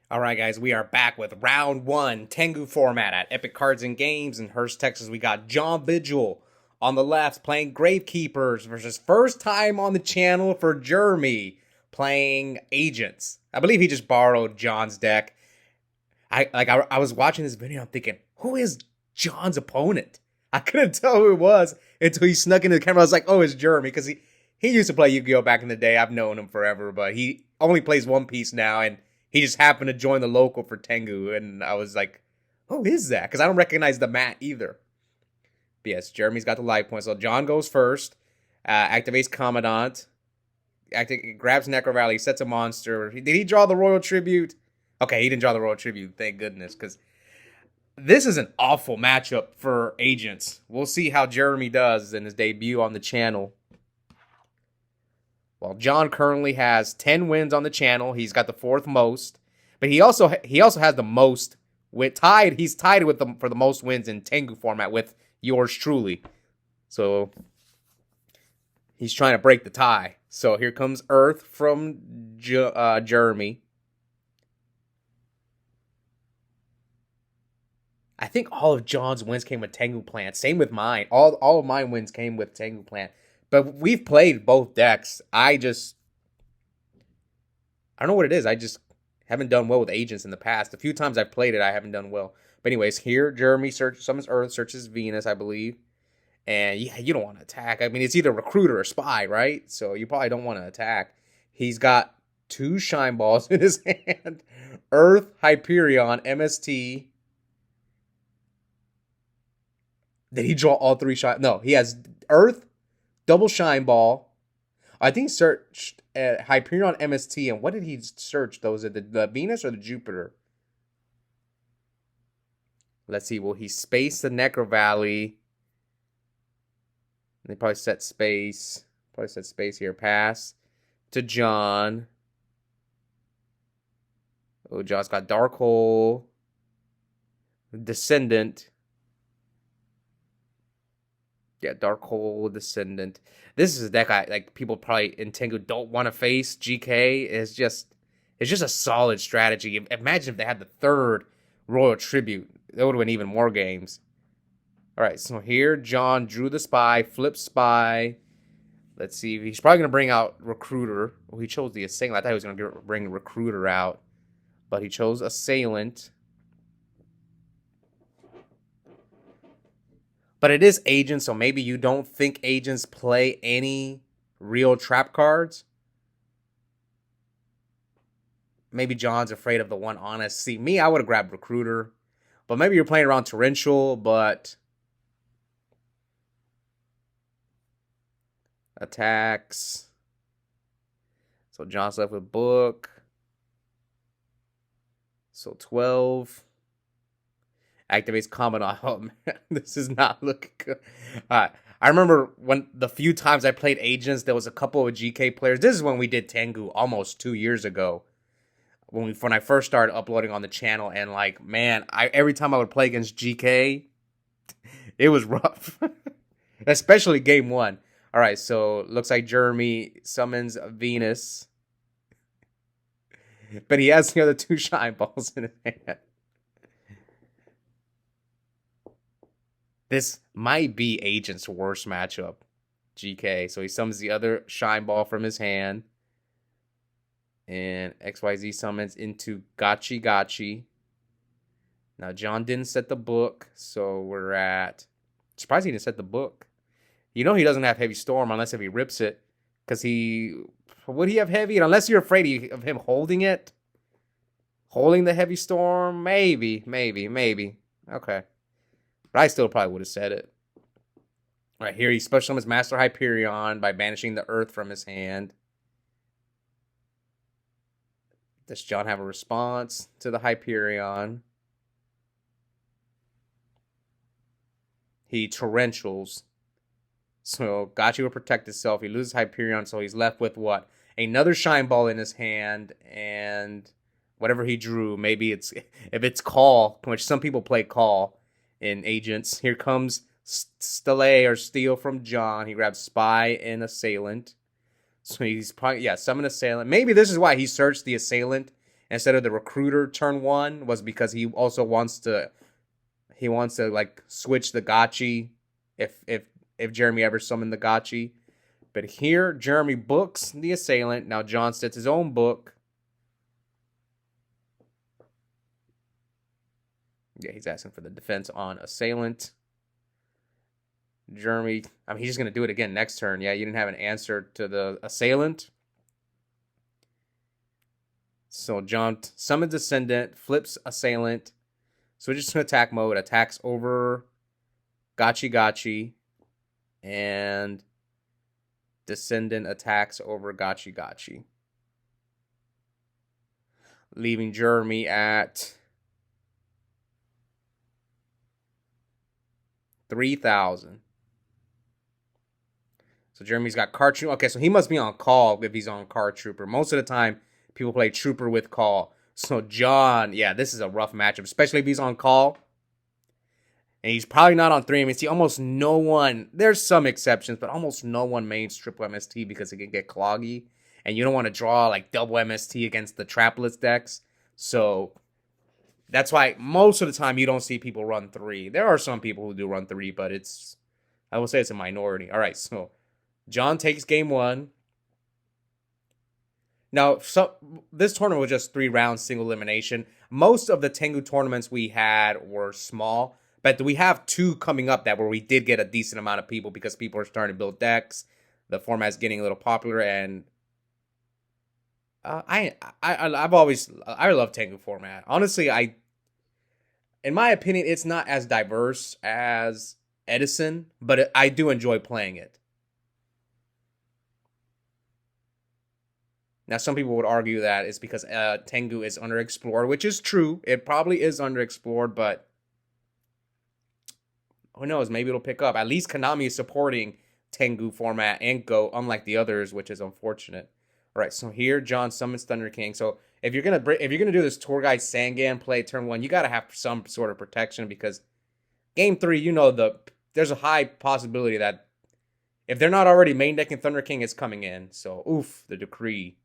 All right, guys, we are back with round one, Tengu Format at Epic Cards and Games in Hurst, Texas. We got John Vigil on the left playing Gravekeepers versus first time on the channel for Jeremy playing Agents. I believe he just borrowed John's deck. I was watching this video, I'm thinking, who is John's opponent? I couldn't tell who it was until he snuck into the camera. I was like, oh, it's Jeremy, because he used to play Yu-Gi-Oh! Back in the day. I've known him forever, but he only plays One Piece now, and he just happened to join the local for Tengu, and I was like, who is that? Because I don't recognize the mat either. But yes, Jeremy's got the life point. So John goes first, activates Commandant, grabs Necro Valley, sets a monster. Did he draw the Royal Tribute? Okay, he didn't draw the Royal Tribute, thank goodness, because this is an awful matchup for Agents. We'll see how Jeremy does in his debut on the channel. Well, John currently has 10 wins on the channel. He's got the fourth most, but he also has the most he's tied with them for the most wins in Tengu format with yours truly. So he's trying to break the tie. So here comes Earth from Jeremy. I think all of John's wins came with Tengu Plant. Same with mine. All of my wins came with Tengu Plant. But we've played both decks. I don't know what it is. I just haven't done well with Agents in the past. A few times I've played it, I haven't done well. But anyways, here, Jeremy summons Earth, searches Venus, I believe. And yeah, you don't want to attack. I mean, it's either Recruiter or Spy, right? So you probably don't want to attack. He's got 2 Shine Balls in his hand. Earth, Hyperion, MST. Did he draw all 3 Shine? No, he has Earth, double Shine Ball. I think he searched Hyperion, MST, and what did he search? Those are the Venus or the Jupiter? Let's see. Will he space the Necro Valley? They probably set space. Probably set space here. Pass to John. Oh, John's got Dark Hole. Descendant. Yeah, Dark Hole, Descendant. This is a deck like people probably in Tengu don't want to face. GK is just a solid strategy. Imagine if they had the 3rd Royal Tribute. That would have been even more games. All right, so here John drew the Spy, flipped Spy. Let's see. He's probably going to bring out Recruiter. Well, he chose the Assailant. I thought he was going to bring Recruiter out. But he chose Assailant. But it is Agents, so maybe you don't think Agents play any real trap cards. Maybe John's afraid of the one honest. See, me, I would have grabbed Recruiter. But maybe you're playing around Torrential, but attacks. So John's left with Book. So 12. Activates Commandant. Oh, man, this is not looking good. I remember when the few times I played Agents, there was a couple of GK players. This is when we did Tengu almost 2 years ago. When I first started uploading on the channel, and like, man, every time I would play against GK, it was rough. Especially game 1. All right, so looks like Jeremy summons Venus. But he has the other 2 Shine Balls in his hand. This might be Agent's worst matchup. GK. So he summons the other Shine Ball from his hand. And XYZ summons into Gachi Gachi. Now, John didn't set the Book. So we're at... Surprised he didn't set the Book. You know he doesn't have Heavy Storm unless if he rips it. Because would he have Heavy? And unless you're afraid of him holding it. Holding the Heavy Storm? Maybe. Okay. But I still probably would have said it. All right, here he special summons Master Hyperion by banishing the Earth from his hand. Does John have a response to the Hyperion? He torrentials. So Gachi will protect himself. He loses Hyperion, so he's left with what? Another Shine Ball in his hand, and whatever he drew. Maybe if it's Call, which some people play Call in Agents. Here comes Stele or Steel from John. He grabs Spy and Assailant. So he's probably, summon Assailant. Maybe this is why he searched the Assailant instead of the recruiter turn 1 was because he also wants to like switch the gotchi if Jeremy ever summoned the gotchi. But here Jeremy books the assailant. Now John sets his own book. Yeah, he's asking for the defense on assailant. Jeremy, I mean, he's just going to do it again next turn. Yeah, you didn't have an answer to the assailant. So John summons Ascendant, flips Assailant, switches to attack mode, attacks over Gotchi Gotchi, and Descendant attacks over Gotchi Gotchi. Leaving Jeremy at 3,000. So Jeremy's got Card Trooper. Okay, so he must be on call if he's on Card Trooper. Most of the time, people play Trooper with call. So John, yeah, this is a rough matchup, especially if he's on call. And he's probably not on 3 MST. Almost no one, there's some exceptions, but almost no one mains triple MST because it can get cloggy. And you don't want to draw like double MST against the Traplets decks. So that's why most of the time you don't see people run 3. There are some people who do run 3, but I will say it's a minority. All right, so John takes game 1. Now, this tournament was just 3 rounds, single elimination. Most of the Tengu tournaments we had were small, but we have 2 coming up where we did get a decent amount of people because people are starting to build decks. The format's getting a little popular, and I love Tengu format. Honestly, in my opinion, it's not as diverse as Edison, but I do enjoy playing it. Now, some people would argue that it's because Tengu is underexplored, which is true. It probably is underexplored, but who knows? Maybe it'll pick up. At least Konami is supporting Tengu format and Go, unlike the others, which is unfortunate. All right, so here John summons Thunder King. So if you're gonna do this Tour Guide Sangan play turn 1, you gotta have some sort of protection because game 3, there's a high possibility that if they're not already main decking Thunder King, it's coming in. So oof, the decree.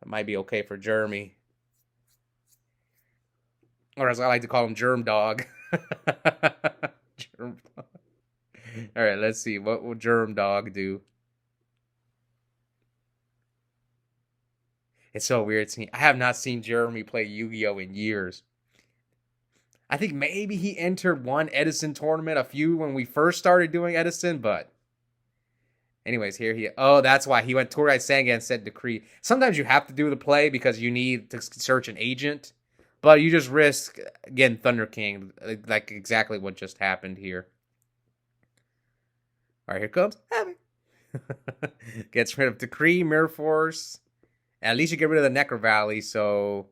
That might be okay for Jeremy. Or as I like to call him, Germ Dog. Germ Dog. All right, let's see. What will Germ Dog do? It's so weird seeing. I have not seen Jeremy play Yu-Gi-Oh! In years. I think maybe he entered one Edison tournament, a few when we first started doing Edison, but anyways, that's why he went Tour Guide Sangan and said decree. Sometimes you have to do the play because you need to search an agent, but you just risk getting Thunder King, like exactly what just happened here. All right, here comes Heavy. Gets rid of Decree, Mirror Force. At least you get rid of the Necro Valley, so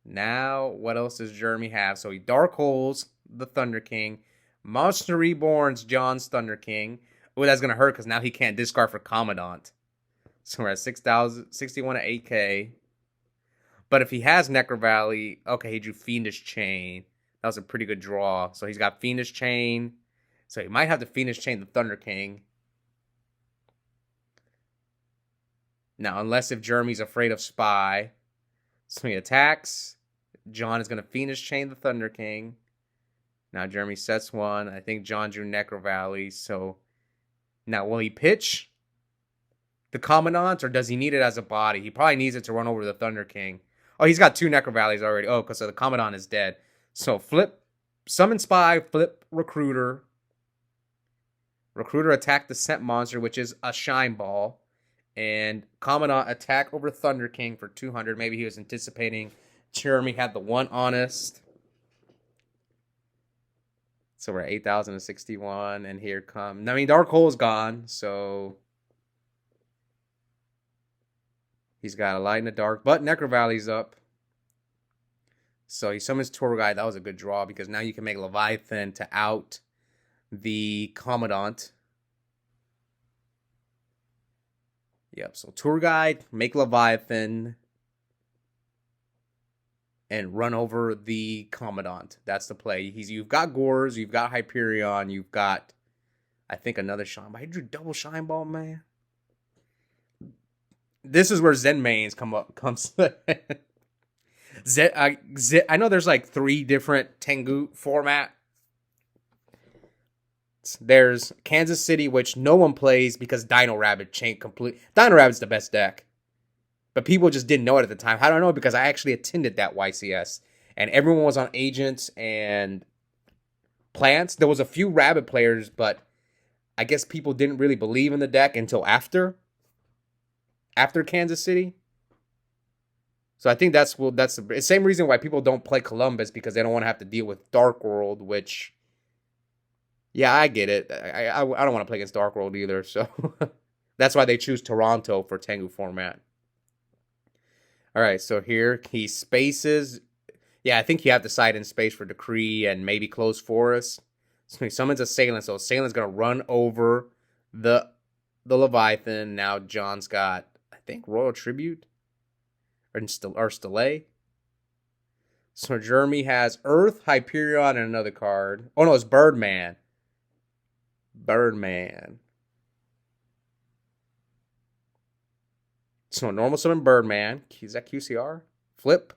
now what else does Jeremy have? So he Dark Holes the Thunder King. Monster Reborn's John's Thunder King. Oh, that's going to hurt because now he can't discard for Commandant. So we're at 61 at 8K. But if he has Necro Valley, okay, he drew Fiendish Chain. That was a pretty good draw. So he's got Fiendish Chain. So he might have to Fiendish Chain the Thunder King. Now, unless if Jeremy's afraid of Spy. So he attacks. John is going to Fiendish Chain the Thunder King. Now Jeremy sets one. I think John drew Necro Valley. So now will he pitch the Commandant or does he need it as a body? He probably needs it to run over the Thunder King. Oh, he's got 2 Necro Valleys already. Oh, because the Commandant is dead. So flip, summon Spy, flip Recruiter. Recruiter attack the Scent Monster, which is a Shine Ball. And Commandant attack over Thunder King for 200. Maybe he was anticipating Jeremy had the one honest. So we're at 8,061. And here come... I mean, Dark Hole's gone. So he's got a Light in the Dark. But Necro Valley's up. So he summons Tour Guide. That was a good draw because now you can make Leviathan to out the Commandant. Yep, so Tour Guide, make Leviathan, and run over the Commandant. That's the play. You've got Gores, you've got Hyperion, you've got, I think, another Shine Ball. I drew double Shine Ball, man. This is where Zen mains comes. I know there's like 3 different Tengu format. There's Kansas City, which no one plays because Dino Rabbit changed complete. Dino Rabbit's the best deck, but people just didn't know it at the time. How do I know? Because I actually attended that YCS, and everyone was on agents and plants. There was a few Rabbit players, but I guess people didn't really believe in the deck until after Kansas City. So I think that's the same reason why people don't play Columbus, because they don't want to have to deal with Dark World, which, yeah, I get it. I don't want to play against Dark World either, so that's why they choose Toronto for Tengu format. All right, so here he spaces. Yeah, I think you have to side in space for Decree and maybe Close Forest. So he summons Assailant, so Assailant's going to run over the Leviathan. Now John's got, I think, Royal Tribute or Stele. So Jeremy has Earth, Hyperion, and another card. Oh no, it's Birdman. So normal summon Birdman. Is that QCR? Flip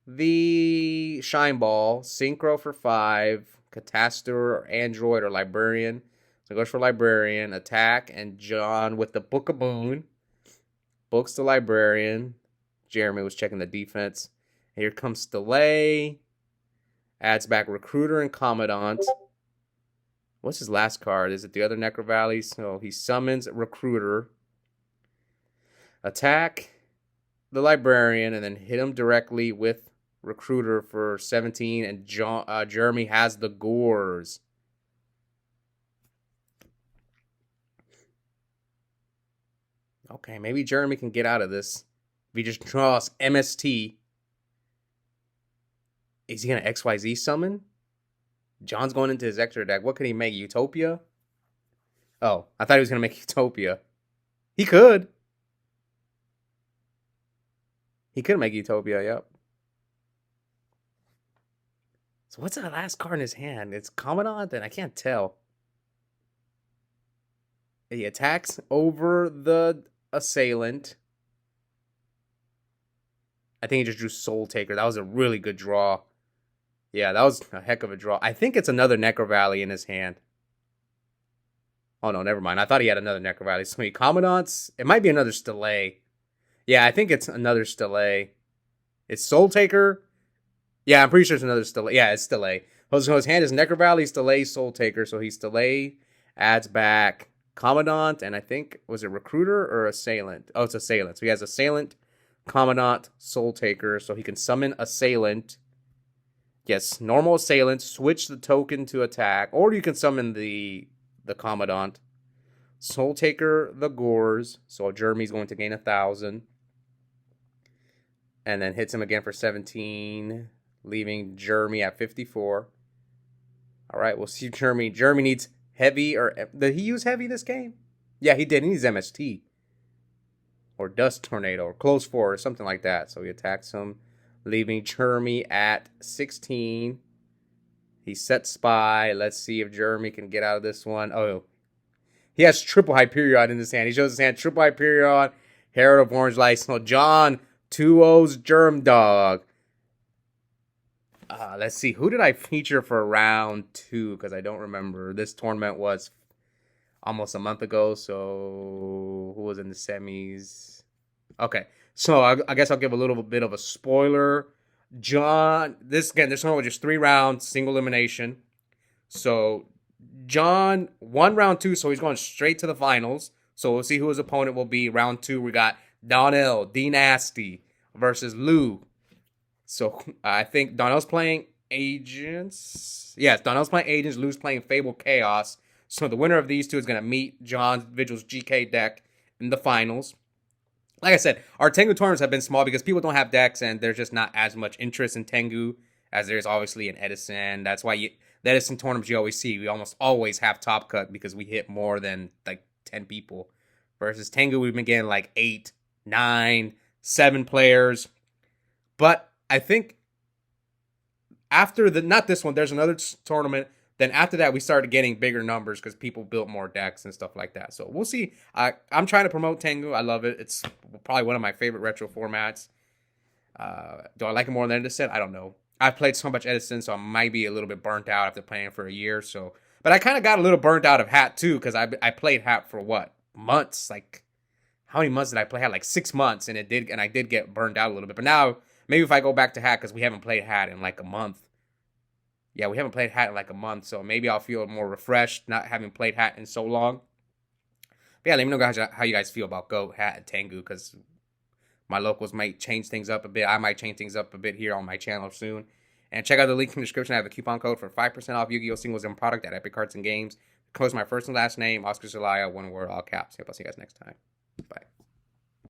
the Shine Ball. Synchro for 5. Catastor or Android or Librarian. So it goes for Librarian. Attack. And John with the Book of Boon. Books the Librarian. Jeremy was checking the defense. Here comes Delay. Adds back Recruiter and Commandant. What's his last card? Is it the other Necro Valley? So he summons Recruiter. Attack the Librarian and then hit him directly with Recruiter for 17. And Jeremy has the Gores. Okay, maybe Jeremy can get out of this. If he just draws MST. Is he going to XYZ summon? John's going into his extra deck. What could he make? Utopia? Oh, I thought he was going to make Utopia. He could. He could make Utopia, yep. So what's the last card in his hand? It's Commandant, and I can't tell. He attacks over the Assailant. I think he just drew Soul Taker. That was a really good draw. Yeah, that was a heck of a draw. I think it's another Necro Valley in his hand. Oh, no, never mind. I thought he had another Necro Valley. So many Commandants. It might be another Stele. Yeah, I think it's another Stele. It's Soul Taker. Yeah, I'm pretty sure it's another Stele. Yeah, it's Stele. So his hand is Necro Valley, Stele, Soul Taker. So he's Stele, adds back Commandant, and I think, was it Recruiter or Assailant? Oh, it's Assailant. So he has Assailant, Commandant, Soul Taker. So he can summon Assailant. Yes, normal Assailant, switch the token to attack, or you can summon the Commandant. Soul Taker, the Gores, so Jeremy's going to gain 1,000. And then hits him again for 17, leaving Jeremy at 54. All right, we'll see Jeremy. Jeremy needs heavy, or did he use heavy this game? Yeah, he did. He needs MST. Or Dust Tornado, or Close 4, or something like that. So he attacks him, leaving Jeremy at 16. He sets Spy. Let's see if Jeremy can get out of this one. Oh, he has triple Hyperion in his hand. He shows his hand, triple Hyperion, Herald of Orange Light. So John 2-0's Germ Dog. Let's see. Who did I feature for round 2? Because I don't remember. This tournament was almost a month ago. So who was in the semis? Okay. So I guess I'll give a little bit of a spoiler. John, this tournament was just 3 rounds, single elimination. So John won round 2, so he's going straight to the finals. So we'll see who his opponent will be. Round 2, we got Donnell, D Nasty versus Lou. So I think Donnell's playing Agents. Yes, Donnell's playing Agents. Lou's playing Fable Chaos. So the winner of these two is going to meet John's Vigil's GK deck in the finals. Like I said, our Tengu tournaments have been small because people don't have decks and there's just not as much interest in Tengu as there is obviously in Edison. That's why the Edison tournaments you always see, we almost always have top cut because we hit more than like 10 people. Versus Tengu, we've been getting like 8, 9, 7 players. But I think after not this one, there's another tournament Then after that, we started getting bigger numbers because people built more decks and stuff like that. So we'll see. I'm trying to promote Tengu. I love it. It's probably one of my favorite retro formats. Do I like it more than Edison? I don't know. I've played so much Edison, so I might be a little bit burnt out after playing for a year. So, but I kind of got a little burnt out of Hat too because I played Hat for what, months? Like, how many months did I play Hat? Like 6 months, and I did get burned out a little bit. But now maybe if I go back to Hat because we haven't played Hat in like a month. Yeah, we haven't played Hat in like a month, so maybe I'll feel more refreshed not having played Hat in so long. But yeah, let me know guys how you guys feel about Goat, Hat, and Tengu because my locals might change things up a bit. I might change things up a bit here on my channel soon. And check out the link in the description. I have a coupon code for 5% off Yu-Gi-Oh! Singles and product at Epic Cards and Games. Close my first and last name, Oscar Zelaya, one word, all caps. Yep, I'll see you guys next time. Bye.